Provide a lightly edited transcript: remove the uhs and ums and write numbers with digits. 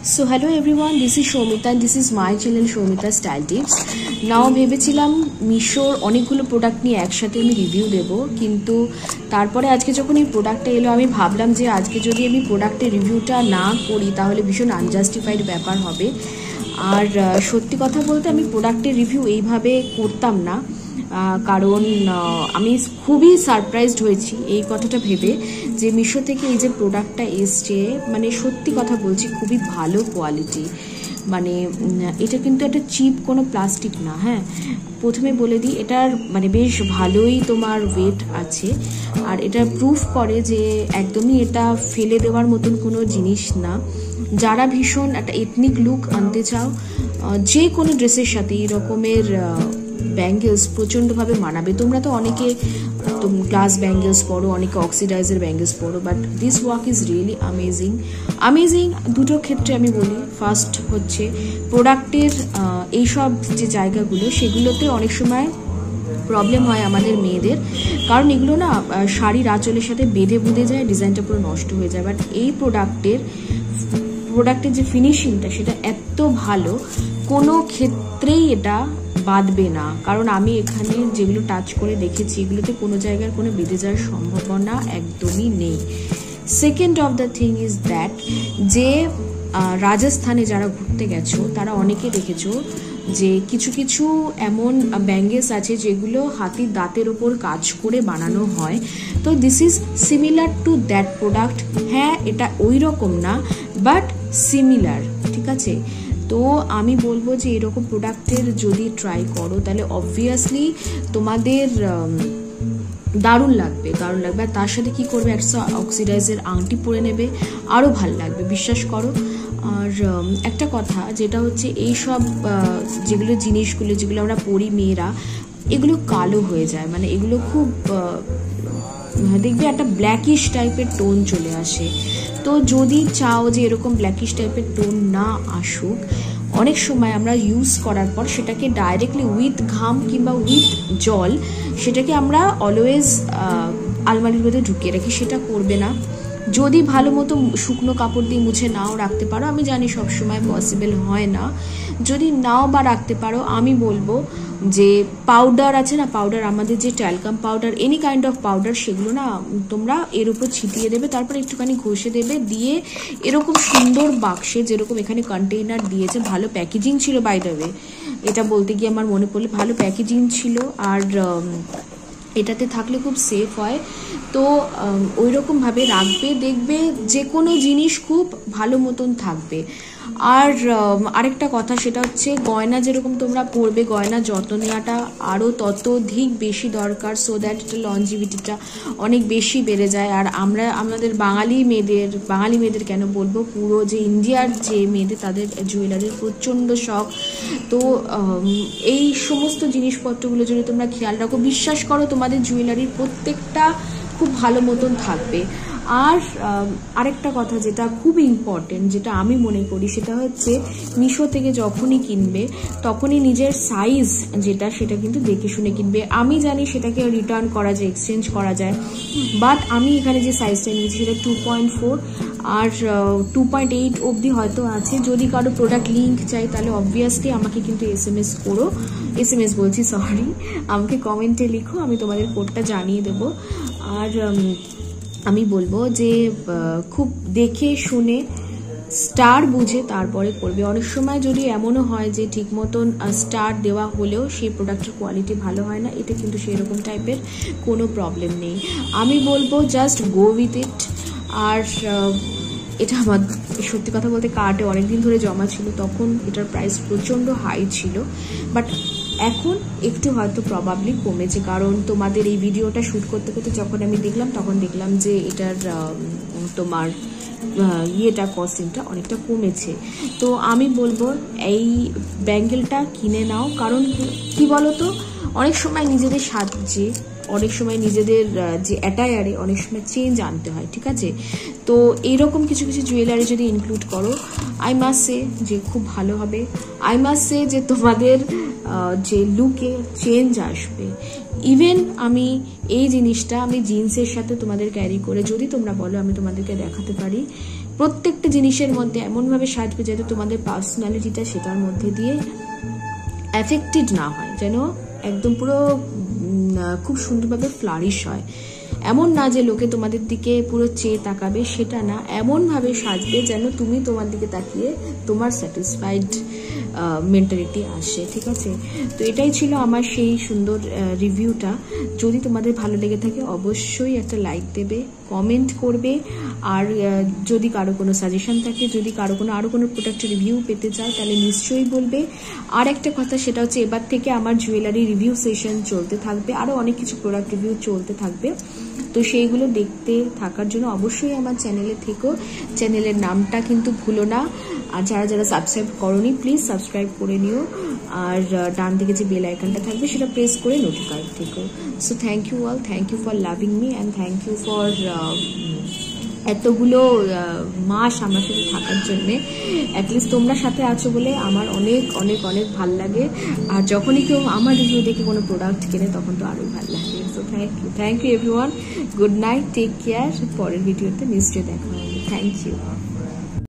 So hello everyone, this is Shomita and this is my channel Shomita Style Tips. Now ভেবেছিলাম মিশোর অনেকগুলো product নিয়ে একসাথে আমি review দেব, কিন্তু তারপরে আজকে যখন এই প্রোডাক্টটা এলো আমি ভাবলাম যে আজকে যদি আমি প্রোডাক্টের রিভিউটা না করি তাহলে ভীষণ আনজাস্টিফাইড ব্যাপার হবে। আর সত্যি কথা বলতে আমি প্রোডাক্টের রিভিউ এইভাবে করতাম না, কারণ আমি খুবই সারপ্রাইজড হয়েছি এই কথাটা ভেবে যে মিশো থেকে এই যে প্রোডাক্টটা এসছে, মানে সত্যি কথা বলছি খুবই ভালো কোয়ালিটি। মানে এটা কিন্তু একটা চিপ কোনো প্লাস্টিক না। হ্যাঁ, প্রথমে বলে দিই এটার মানে বেশ ভালোই তোমার ওয়েট আছে, আর এটা প্রুফ করে যে একদমই এটা ফেলে দেওয়ার মতন কোনো জিনিস না। যারা ভীষণ একটা এথনিক লুক আনতে চাও, যে কোনো ড্রেসের সাথে এই রকমের ব্যাঙ্গেলস প্রচণ্ডভাবে মানাবে। তোমরা তো অনেকে গ্লাস ব্যাঙ্গেলস পরো, অনেকে অক্সিডাইজের ব্যাঙ্গেলস পরো, but this work is really amazing. দুটো ক্ষেত্রে আমি বলি, ফার্স্ট হচ্ছে প্রোডাক্টের এইসব যে জায়গাগুলো সেগুলোতে অনেক সময় প্রবলেম হয় আমাদের মেয়েদের, কারণ এগুলো না শাড়ির আঁচলের সাথে বেঁধে বুঁধে যায়, ডিজাইনটা পুরো নষ্ট হয়ে যায়। বাট এই প্রোডাক্টের যে ফিনিশিংটা সেটা এত ভালো, কোনো ক্ষেত্রেই এটা বাঁধবে না। কারণ আমি এখানে যেগুলো টাচ করে দেখেছি এগুলোতে কোনো জায়গার কোনো বেঁধে যাওয়ার সম্ভাবনা একদমই নেই। Second of the thing is that, যে রাজস্থানে যারা ঘুরতে গেছো তারা অনেকে দেখেছো যে কিছু কিছু এমন ব্যাঙ্গেলস আছে যেগুলো হাতির দাঁতের ওপর কাজ করে বানানো হয়। তো this is similar to that product. হ্যাঁ, এটা ওই রকম না, বাট সিমিলার, ঠিক আছে। তো আমি বলবো যে এরকম প্রোডাক্টের যদি ট্রাই করো তাহলে অবভিয়াসলি তোমাদের দারুণ লাগবে। আর তার সাথে কি করবে, একটা অক্সিডাইজের আংটি পরে নেবে, আরও ভাল লাগবে, বিশ্বাস করো। আর একটা কথা যেটা হচ্ছে এইসব জিনিসগুলো যেগুলো আমরা পরি মেয়েরা, এগুলো কালো হয়ে যায়, মানে এগুলো খুব দেখবে একটা ব্ল্যাকিশ টাইপের টোন চলে আসে। তো যদি চাও যে এরকম ব্ল্যাকিশ টাইপের টোন না আসুক, অনেক সময় আমরা ইউজ করার পর সেটাকে ডাইরেক্টলি উইথ ঘাম কিংবা উইথ জল সেটাকে আমরা অলওয়েজ আলমারির মধ্যে ঢুকিয়ে রাখি, সেটা করবে না। যদি ভালো মতো শুকনো কাপড় দিয়ে মুছে নাও রাখতে পারো, আমি জানি সবসময় পসিবল হয় না, যদি নাও বা রাখতে পারো, আমি বলবো যে পাউডার আছে না, পাউডার আমাদের যে talcum powder, any kind of powder, সেগুলো না তোমরা এর উপর ছিটিয়ে দেবে, তারপর একটুখানি ঘষে দেবে, দিয়ে এরকম সুন্দর বাক্সে, যেরকম এখানে কন্টেইনার দিয়েছে, ভালো প্যাকেজিং ছিল বাই দ্য ওয়ে, এটা বলতে গিয়ে আমার মনে পড়লে, ভালো প্যাকেজিং ছিল, আর এটাতে থাকলে খুব সেফ হয়। তো ওই রকমভাবে রাখবে, দেখবে যে কোনো জিনিস খুব ভালো মতন থাকবে। আর আরেকটা কথা, সেটা হচ্ছে গয়না যেরকম তোমরা পরবে, গয়না যত্ন নেওয়াটা আরও ততোধিক বেশি দরকার, সো দ্যাট লঞ্জিভিটিটা অনেক বেশি বেড়ে যায়। আর আমাদের বাঙালি মেয়েদের কেন বলবো, পুরো যে ইন্ডিয়ার যে মেয়েদের, তাদের জুয়েলারির প্রচণ্ড শখ। তো এই সমস্ত জিনিসপত্রগুলো যদি তোমরা খেয়াল রাখো, বিশ্বাস করো তোমাদের জুয়েলারির প্রত্যেকটা খুব ভালো মতন থাকবে। আর আরেকটা কথা যেটা খুব ইম্পর্টেন্ট, যেটা আমি মনে করি, সেটা হচ্ছে মিশো থেকে যখনই কিনবে তখনই নিজের সাইজ সেটা কিন্তু দেখে শুনে কিনবে। আমি জানি সেটাকে রিটার্ন করা যায়, এক্সচেঞ্জ করা যায়, বাট আমি এখানে যে সাইজটা নিয়েছি সেটা 2.4 আর 2.8 অবধি হয়তো আছে। যদি কারো প্রোডাক্ট লিঙ্ক চাই তাহলে অবভিয়াসলি আমাকে কিন্তু আমাকে কমেন্টে লিখো, আমি তোমাদের কোডটা জানিয়ে দেবো। আর আমি বলবো যে খুব দেখে শুনে স্টার বুঝে তারপরে করবে। অনেক সময় যদি এমনও হয় যে ঠিক মতন স্টার দেওয়া হলেও সেই প্রোডাক্টের কোয়ালিটি ভালো হয় না, এটা কিন্তু সেই রকম টাইপের কোনো প্রবলেম নেই। আমি বলবো জাস্ট গো উইথ ইট। আর এটা আমার সত্যি কথা বলতে কার্টে অনেকদিন ধরে জমা ছিল, তখন এটার প্রাইস প্রচণ্ড হাই ছিল, বাট এখন একটু হয়তো প্রবাবলি কমেছে, কারণ তোমাদের এই ভিডিওটা শ্যুট করতে করতে যখন আমি তখন দেখলাম যে এটার তোমার কস্টিংটা অনেকটা কমেছে। তো আমি বলবো এই ব্যাঙ্গেলটা কিনে নাও, কারণ কি বলো তো, অনেক সময় নিজেদের সাজে, অনেক সময় নিজেদের যে অ্যাটায়ারে অনেক সময় চেঞ্জ আনতে হয়, ঠিক আছে। তো এইরকম কিছু কিছু জুয়েলারি যদি ইনক্লুড করো, আই মাস্ট সে যে খুব ভালো হবে। আই মাস্ট সে যে তোমাদের যে লুকে চেঞ্জ আসবে। ইভেন আমি এই জিনিসটা আমি জিন্সের সাথে তোমাদের ক্যারি করে, যদি তোমরা বলো আমি তোমাদেরকে দেখাতে পারি, প্রত্যেকটা জিনিসের মধ্যে এমনভাবে সাজবে যাতে তোমাদের পার্সোনালিটিটা সেটার মধ্যে দিয়ে এফেক্টেড না হয়, যেন একদম পুরো খুব সুন্দরভাবে ফ্লারিশ হয়। এমন না যে লোকে তোমাদের দিকে পুরো চেয়ে তাকাবে, সেটা না, এমনভাবে সাজবে যেন তুমি তোমার দিকে তাকিয়ে তোমার স্যাটিসফাইড মেন্টালিটি আসে, ঠিক আছে? তো এটাই ছিল আমার সেই সুন্দর রিভিউটা। যদি তোমাদের ভালো লেগে থাকে অবশ্যই একটা লাইক দেবে, কমেন্ট করবে, আর যদি কারো কোনো সাজেশন থাকে, যদি কারো কোনো আরও কোনো প্রোডাক্টের রিভিউ পেতে চায় তাহলে নিশ্চয়ই বলবে। আর একটা কথা, সেটা হচ্ছে এবার থেকে আমার জুয়েলারি রিভিউ সেশন চলতে থাকবে, আরও অনেক কিছু প্রোডাক্ট রিভিউ চলতে থাকবে। তো সেইগুলো দেখতে থাকার জন্য অবশ্যই আমার চ্যানেলে থেকো। চ্যানেলের নামটা কিন্তু ভুলো না, আর যারা যারা সাবস্ক্রাইব করোনি প্লিজ সাবস্ক্রাইব করে নিও, আর ডান দিকে যে বেল আইকনটা থাকবে সেটা প্রেস করে নোটিফাইড থেকো। So thank you all, thank you for loving me, and thank you for এতগুলো মাস আমার সাথে থাকার জন্যে। অ্যাটলিস্ট তোমরা সাথে আছো বলে আমার অনেক অনেক অনেক ভাল লাগে, আর যখনই কেউ আমার রিভিউ দেখে কোনো প্রোডাক্ট কেনে তখন তো আরোই ভালো লাগে। So thank you everyone, good night, take care. পরের ভিডিওতে নিশ্চয়ই দেখা হবে। Thank you.